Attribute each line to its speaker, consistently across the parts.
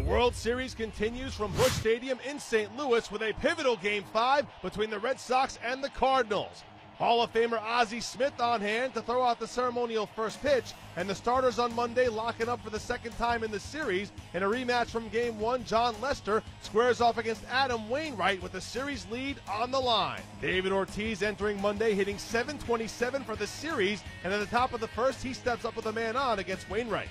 Speaker 1: The World Series continues from Busch Stadium in St. Louis with a pivotal Game 5 between the Red Sox and the Cardinals. Hall of Famer Ozzie Smith on hand to throw out the ceremonial first pitch, and the starters on Monday locking up for the second time in the series. In a rematch from Game 1, John Lester squares off against Adam Wainwright with the series lead on the line. David Ortiz entering Monday hitting .727 for the series, and at the top of the first, he steps up with a man on against Wainwright.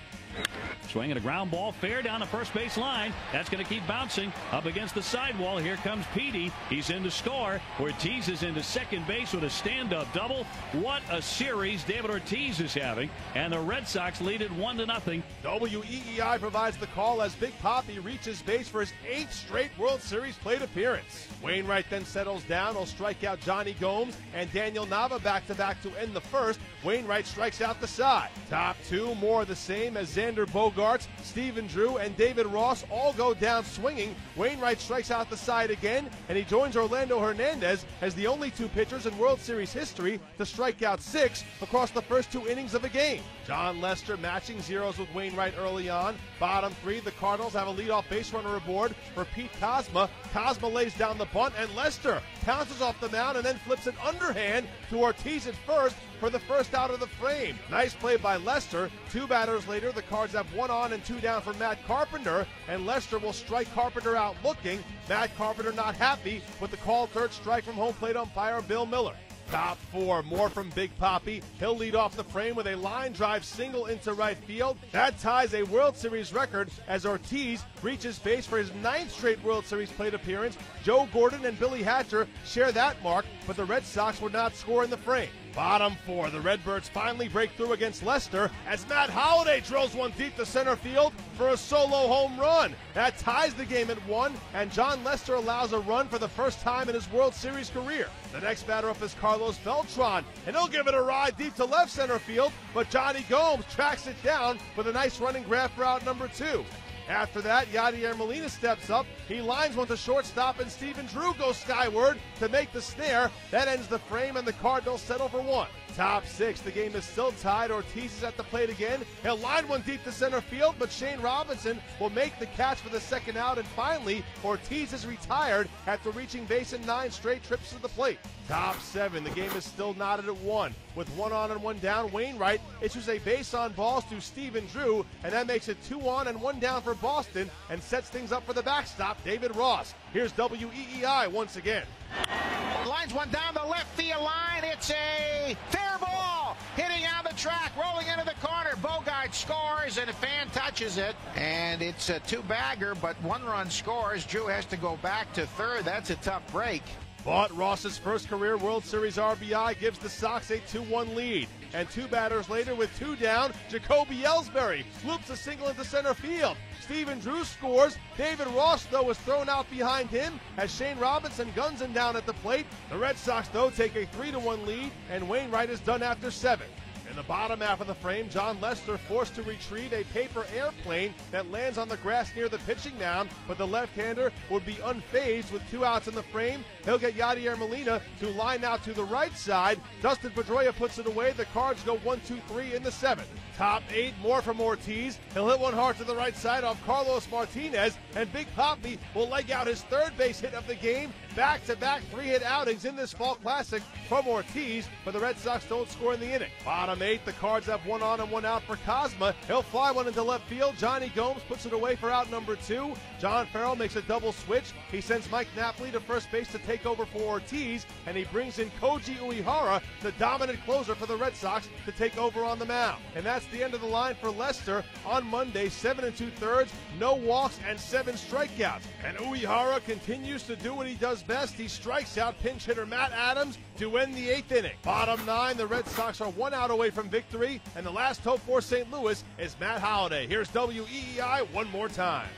Speaker 2: Swinging a ground ball fair down the first base line. That's going to keep bouncing up against the sidewall. Here comes Petey. He's in to score. Ortiz is into second base with a stand-up double. What a series David Ortiz is having. And the Red Sox lead it 1-0.
Speaker 1: WEEI provides the call as Big Papi reaches base for his 8th straight World Series plate appearance. Wainwright then settles down. He'll strike out Johnny Gomes and Daniel Nava back-to-back to end the first. Wainwright strikes out the side. Top two, more of the same as Xander Bogaerts, Stephen Drew, and David Ross all go down swinging. Wainwright strikes out the side again, and he joins Orlando Hernandez as the only two pitchers in World Series history to strike out 6 across the first 2 innings of a game. John Lester matching zeros with Wainwright early on. Bottom 3, the Cardinals have a leadoff base runner aboard for Pete Kozma. Kozma lays down the bunt, and Lester pounces off the mound and then flips an underhand to Ortiz at first for the first out of the frame. Nice play by Lester. 2 batters later, the Cards have 1 on and 2 down for Matt Carpenter, and Lester will strike Carpenter out looking. Matt Carpenter not happy with the called third strike from home plate umpire Bill Miller. Top 4, more from Big Papi. He'll lead off the frame with a line drive single into right field. That ties a World Series record as Ortiz reaches base for his 9th straight World Series plate appearance. Joe Gordon and Billy Hatcher share that mark, but the Red Sox would not score in the frame. Bottom 4, the Redbirds finally break through against Lester as Matt Holliday drills one deep to center field for a solo home run. That ties the game at 1, and John Lester allows a run for the first time in his World Series career. The next batter up is Carlos Beltran, and he'll give it a ride deep to left center field, but Johnny Gomes tracks it down with a nice running grab for out number 2. After that, Yadier Molina steps up. He lines one to shortstop, and Stephen Drew goes skyward to make the snare. That ends the frame, and the Cardinals settle for 1. Top 6, the game is still tied. Ortiz is at the plate again. He'll line one deep to center field, but Shane Robinson will make the catch for the second out, and finally, Ortiz is retired after reaching base in 9 straight trips to the plate. Top 7, the game is still knotted at 1. With 1 on and 1 down, Wainwright issues a base on balls to Stephen Drew, and that makes it 2 on and 1 down for Boston and sets things up for the backstop, David Ross. Here's WEEI once again.
Speaker 3: Lines one down the left field line. It's a fair ball. Hitting on the track, rolling into the corner. Bogaerts scores, and a fan touches it. And it's a 2-bagger, but 1 run scores. Drew has to go back to third. That's a tough break.
Speaker 1: But Ross's first career World Series RBI gives the Sox a 2-1 lead. And 2 batters later with 2 down, Jacoby Ellsbury loops a single into center field. Stephen Drew scores. David Ross, though, is thrown out behind him as Shane Robinson guns him down at the plate. The Red Sox, though, take a 3-1 lead, and Wainwright is done after 7. In the bottom half of the frame, John Lester forced to retrieve a paper airplane that lands on the grass near the pitching mound, but the left-hander would be unfazed with 2 outs in the frame. He'll get Yadier Molina to line out to the right side. Dustin Pedroia puts it away. The Cards go 1-2-3 in the 7th. Top 8, more from Ortiz. He'll hit one hard to the right side off Carlos Martinez, and Big Papi will leg out his 3rd base hit of the game. Back-to-back 3-hit outings in this fall classic from Ortiz, but the Red Sox don't score in the inning. Bottom 8, the Cards have 1 on and 1 out for Kozma. He'll fly one into left field. Johnny Gomes puts it away for out number 2. John Farrell makes a double switch. He sends Mike Napoli to first base to take over for Ortiz, and he brings in Koji Uehara, the dominant closer for the Red Sox, to take over on the mound. And that's the end of the line for Lester on Monday. 7 2/3, no walks and 7 strikeouts. And Uehara continues to do what he does best. He strikes out pinch hitter Matt Adams to end the 8th inning. Bottom 9, the Red Sox are 1 out away from victory, and the last hope for St. Louis is Matt Holliday. Here's WEEI one more time.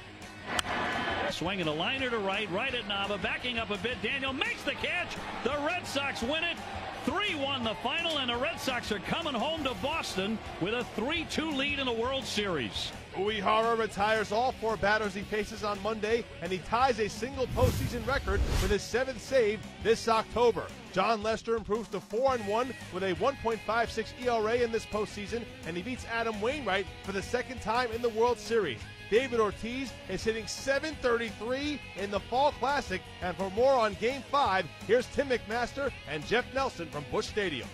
Speaker 2: Swinging a liner to right at Nava, backing up a bit. Daniel makes the catch. The Red Sox win it. 3-1 the final, and the Red Sox are coming home to Boston with a 3-2 lead in the World Series.
Speaker 1: Uehara retires all 4 batters he faces on Monday, and he ties a single postseason record with his 7th save this October. John Lester improves to 4-1 with a 1.56 ERA in this postseason, and he beats Adam Wainwright for the 2nd time in the World Series. David Ortiz is hitting .733 in the Fall Classic. And for more on Game 5, here's Tim McMaster and Jeff Nelson from Busch Stadium.